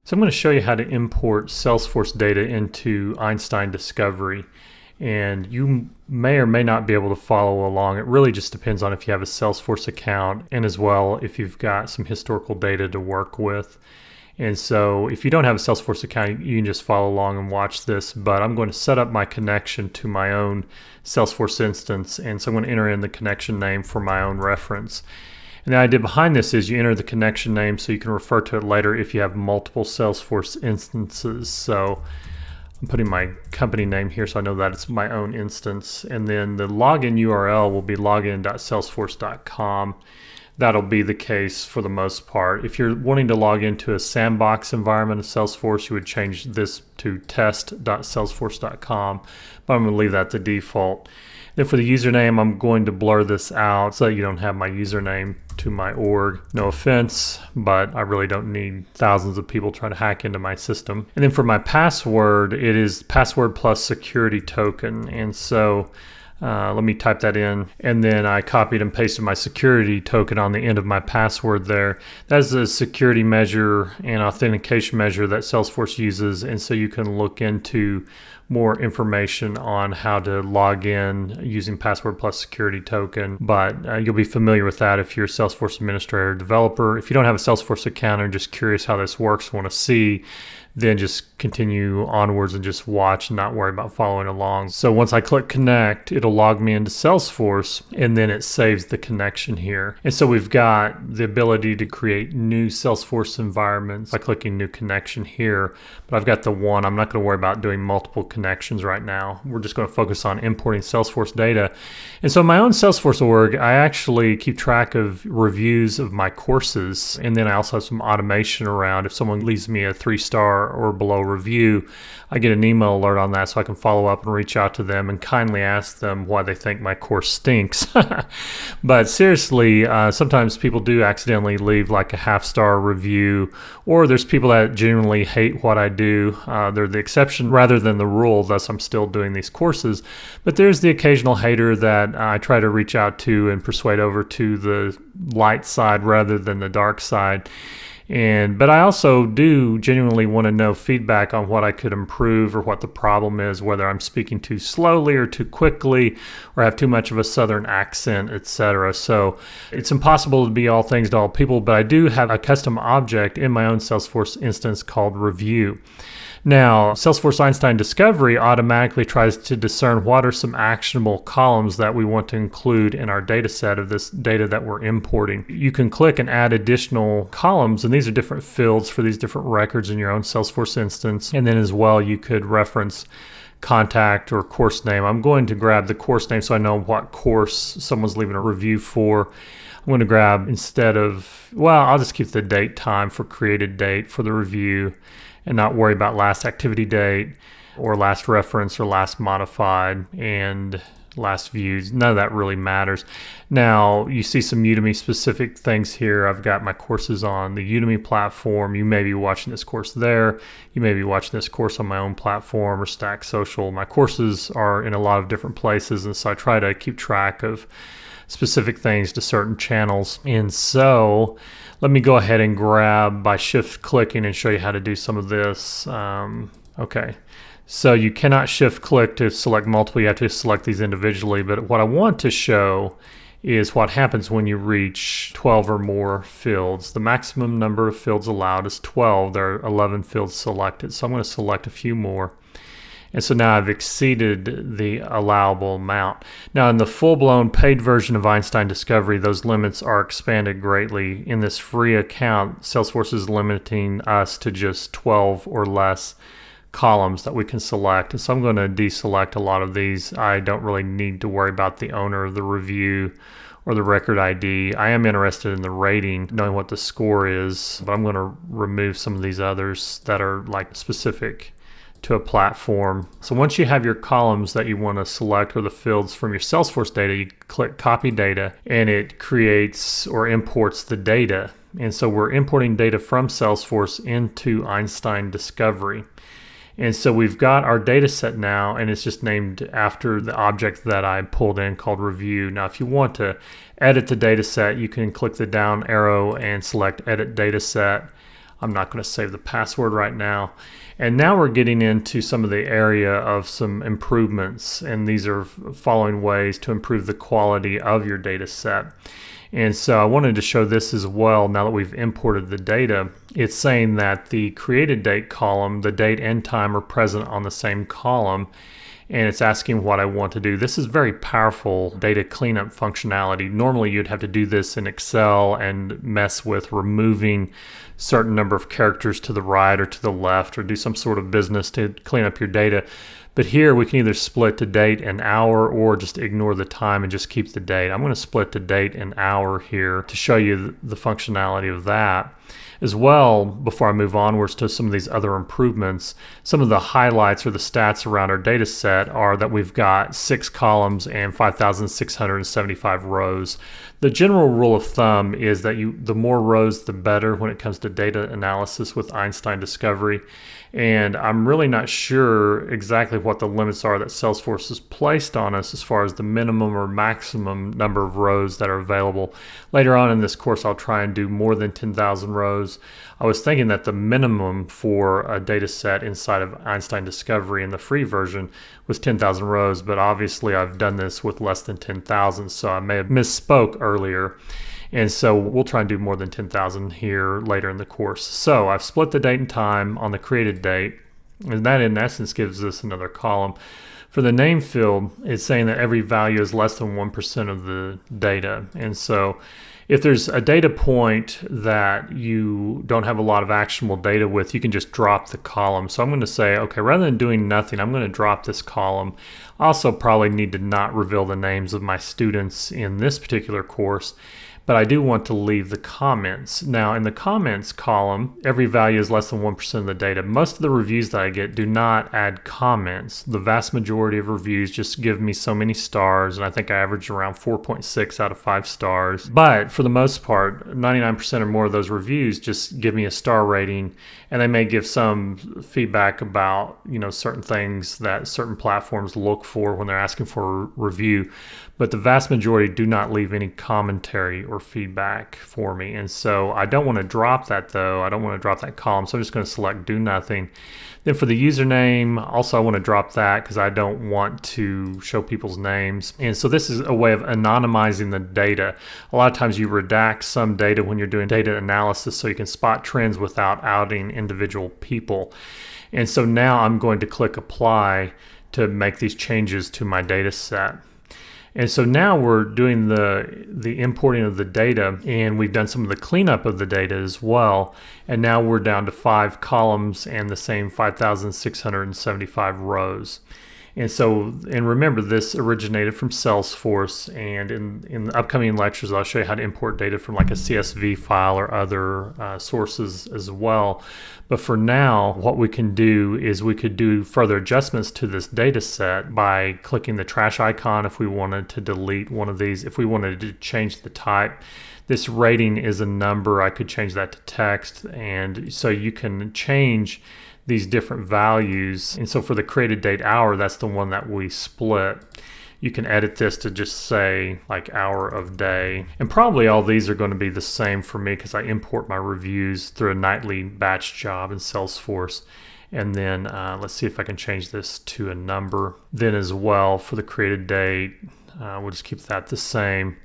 So I'm going to show you how to import Salesforce data into Einstein Discovery. And you may or may not be able to follow along. It really just depends on if you have a Salesforce account and as well if you've got some historical data to work with. And so if you don't have a Salesforce account, you can just follow along and watch this. But I'm going to set up my connection to my own Salesforce instance. And so I'm going to enter in the connection name for my own reference. And the idea behind this is you enter the connection name so you can refer to it later if you have multiple Salesforce instances. So I'm putting my company name here so I know that it's my own instance. And then the login URL will be login.salesforce.com. That'll be the case for the most part. If you're wanting to log into a sandbox environment of Salesforce, you would change this to test.salesforce.com, but I'm going to leave that the default. Then for the username, I'm going to blur this out so that you don't have my username to my org. No offense, but I really don't need thousands of people trying to hack into my system. And then for my password, it is password plus security token. And so let me type that in, and then I copied and pasted my security token on the end of my password there. That's a security measure and authentication measure that Salesforce uses, and so you can look into more information on how to log in using password plus security token, but you'll be familiar with that if you're a Salesforce administrator or developer. If you don't have a Salesforce account and just curious how this works, want to see, then just continue onwards and just watch and not worry about following along. So once I click connect, it'll log me into Salesforce and then it saves the connection here. And so we've got the ability to create new Salesforce environments by clicking new connection here. But I've got the one. I'm not going to worry about doing multiple connections right now. We're just going to focus on importing Salesforce data. And so in my own Salesforce org, I actually keep track of reviews of my courses. And then I also have some automation around. If someone leaves me a 3-star or below review, I get an email alert on that so I can follow up and reach out to them and kindly ask them why they think my course stinks. But seriously, sometimes people do accidentally leave like a 0.5-star review, or there's people that genuinely hate what I do. They're the exception rather than the rule, thus I'm still doing these courses. But there's the occasional hater that I try to reach out to and persuade over to the light side rather than the dark side. But I also do genuinely want to know feedback on what I could improve or what the problem is, whether I'm speaking too slowly or too quickly or have too much of a southern accent, etc. So it's impossible to be all things to all people, but I do have a custom object in my own Salesforce instance called review. Now, Salesforce Einstein Discovery automatically tries to discern what are some actionable columns that we want to include in our data set of this data that we're importing. You can click and add additional columns, and these are different fields for these different records in your own Salesforce instance. And then as well, you could reference contact or course name. I'm going to grab the course name so I know what course someone's leaving a review for. I'm going to grab, instead of, well, I'll just keep the date time for created date for the review and not worry about last activity date or last reference or last modified and last views. None of that really matters. Now, you see some Udemy specific things here. I've got my courses on the Udemy platform. You may be watching this course there. You may be watching this course on my own platform or Stack Social. My courses are in a lot of different places, and so I try to keep track of specific things to certain channels. And so let me go ahead and grab by shift clicking and show you how to do some of this. Okay, so you cannot shift click to select multiple. You have to select these individually. But what I want to show is what happens when you reach 12 or more fields. The maximum number of fields allowed is 12. There are 11 fields selected. So I'm going to select a few more. And so now I've exceeded the allowable amount. Now in the full-blown paid version of Einstein Discovery, those limits are expanded greatly. In this free account, Salesforce is limiting us to just 12 or less columns that we can select. And so I'm going to deselect a lot of these. I don't really need to worry about the owner of the review or the record ID. I am interested in the rating, knowing what the score is, but I'm going to remove some of these others that are like specific to a platform. So once you have your columns that you want to select or the fields from your Salesforce data, you click copy data and it creates or imports the data. And so we're importing data from Salesforce into Einstein Discovery. And so we've got our data set now, and it's just named after the object that I pulled in called review. Now, if you want to edit the data set, you can click the down arrow and select edit data set. I'm not going to save the password right now. And now we're getting into some of the area of some improvements, and these are following ways to improve the quality of your data set. And so I wanted to show this as well. Now that we've imported the data, it's saying that the created date column, the date and time are present on the same column, and it's asking what I want to do. This is very powerful data cleanup functionality. Normally you'd have to do this in Excel and mess with removing certain number of characters to the right or to the left, or do some sort of business to clean up your data. But here we can either split the date and hour or just ignore the time and just keep the date. I'm going to split the date and hour here to show you the functionality of that. As well, before I move onwards to some of these other improvements, some of the highlights or the stats around our data set are that we've got 6 columns and 5,675 rows. The general rule of thumb is that the more rows, the better when it comes to data analysis with Einstein Discovery. And I'm really not sure exactly what the limits are that Salesforce has placed on us as far as the minimum or maximum number of rows that are available. Later on in this course, I'll try and do more than 10,000 rows. I was thinking that the minimum for a data set inside of Einstein Discovery in the free version was 10,000 rows, but obviously I've done this with less than 10,000, so I may have misspoke earlier. And so we'll try and do more than 10,000 here later in the course. So I've split the date and time on the created date, and that in essence gives us another column. For the name field, it's saying that every value is less than 1% of the data. And so if there's a data point that you don't have a lot of actionable data with, you can just drop the column. So I'm going to say, okay, rather than doing nothing, I'm going to drop this column. I also probably need to not reveal the names of my students in this particular course, but I do want to leave the comments. Now in the comments column, every value is less than 1% of the data. Most of the reviews that I get do not add comments. The vast majority of reviews just give me so many stars, and I think I average around 4.6 out of 5 stars. But for the most part, 99% or more of those reviews just give me a star rating, and they may give some feedback about, certain things that certain platforms look for when they're asking for a review. But the vast majority do not leave any commentary or feedback for me. And so I don't want to drop that though. I don't want to drop that column. So I'm just going to select do nothing. Then for the username, also I want to drop that because I don't want to show people's names. And so this is a way of anonymizing the data. A lot of times you redact some data when you're doing data analysis so you can spot trends without outing individual people. And so now I'm going to click apply to make these changes to my data set. And so now we're doing the importing of the data, and we've done some of the cleanup of the data as well. And now we're down to 5 columns and the same 5,675 rows. And remember, this originated from Salesforce, and in the upcoming lectures I'll show you how to import data from like a CSV file or other sources as well. But for now, what we can do is we could do further adjustments to this data set by clicking the trash icon if we wanted to delete one of these, if we wanted to change the type. This rating is a number. I could change that to text, and so you can change these different values. And so for the created date hour, that's the one that we split. You can edit this to just say like hour of day. And probably all these are going to be the same for me because I import my reviews through a nightly batch job in Salesforce. And then let's see if I can change this to a number. Then as well for the created date, we'll just keep that the same.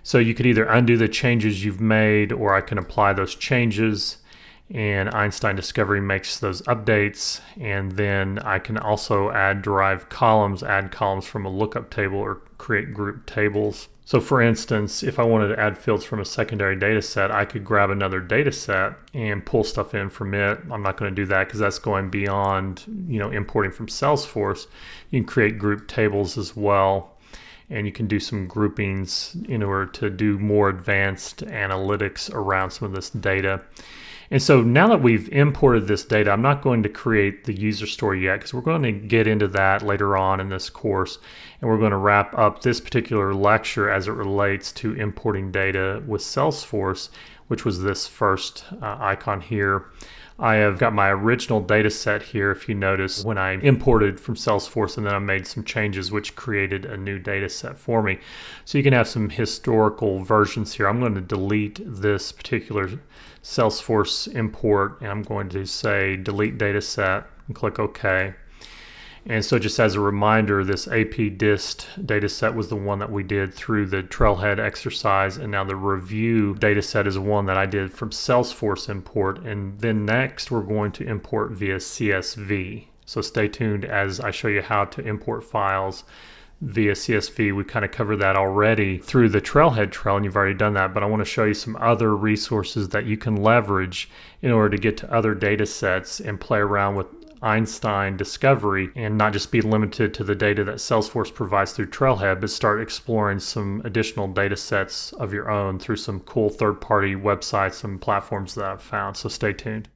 So you could either undo the changes you've made, or I can apply those changes, and Einstein Discovery makes those updates. And then I can also add derived columns, add columns from a lookup table, or create group tables. So for instance, if I wanted to add fields from a secondary data set, I could grab another data set and pull stuff in from it. I'm not going to do that because that's going beyond, importing from Salesforce. You can create group tables as well, and you can do some groupings in order to do more advanced analytics around some of this data. And so now that we've imported this data, I'm not going to create the user story yet because we're going to get into that later on in this course. And we're going to wrap up this particular lecture as it relates to importing data with Salesforce, which was this first icon here. I have got my original data set here, if you notice, when I imported from Salesforce, and then I made some changes which created a new data set for me. So you can have some historical versions here. I'm going to delete this particular Salesforce import, and I'm going to say delete data set and click OK. And so just as a reminder, this AP dist data set was the one that we did through the Trailhead exercise, and now the review data set is one that I did from Salesforce import. And then next we're going to import via CSV. So stay tuned as I show you how to import files via CSV. We kind of covered that already through the Trailhead trail, and you've already done that, but I want to show you some other resources that you can leverage in order to get to other data sets and play around with Einstein Discovery and not just be limited to the data that Salesforce provides through Trailhead, but start exploring some additional data sets of your own through some cool third-party websites and platforms that I've found. So stay tuned.